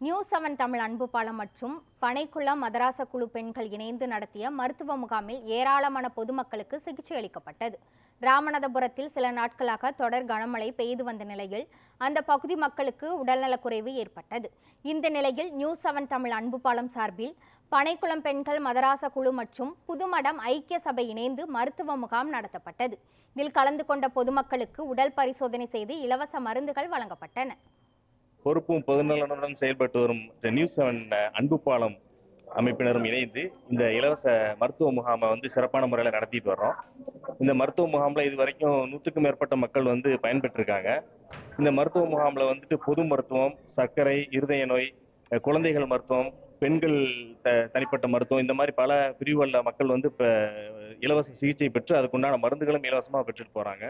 நியூஸ்7 தமிழ் அன்பு பாலம் மற்றும் பனைக்குளம் மதராச குழு பெண்கள் இணைந்து நடத்திய மருத்துவ முகாமில் ஏராளமான பொதுமக்களுக்கு சிகிச்சை அளிக்கப்பட்டது. ராமநாதபுரத்தில் சில நாட்களாக தொடர் கனமழை பெய்து வந்த நிலையில் அந்த பகுதி மக்களுக்கு உடல்நலக்குறைவு ஏற்பட்டது. இந்த நிலையில் நியூஸ்7 தமிழ் அன்பு பாலம் சார்பில் பனைக்குளம் பெண்கள் மதராச குழு மற்றும் புதுமடம் ஐக்கிய சபை இணைந்து மருத்துவ முகாம் நடத்தப்பட்டது. இதில் கலந்து கொண்ட பொதுமக்களுக்கு உடல் பரிசோதனை செய்து இலவச மருந்துகள் வழங்கப்பட்டன. பொறுப்பும் பொதுநலனுடன் செயல்பட்டு வரும் நியூஸ்7 அன்பு பாலம் அமைப்பினரும் இணைந்து இந்த இலவச மருத்துவ முகாமை சிறப்பான முறையில் நடத்திட்டு வர்றோம். இந்த மருத்துவ முகாமில் இது வரைக்கும் 100க்கும் மேற்பட்ட மக்கள் பயன்பெற்றிருக்காங்க. இந்த மருத்துவ முகாமில் பொது மருத்துவம், சர்க்கரை, இருதய நோய், குழந்தைகள் மருத்துவம், பெண்கள் தனிப்பட்ட மருத்துவம், இந்த மாதிரி பல பிரிவுகளில் மக்கள் இப்போ இலவச சிகிச்சை பெற்று அதுக்குண்டான மருந்துகளும் இலவசமாக பெற்றுட்டு போகிறாங்க.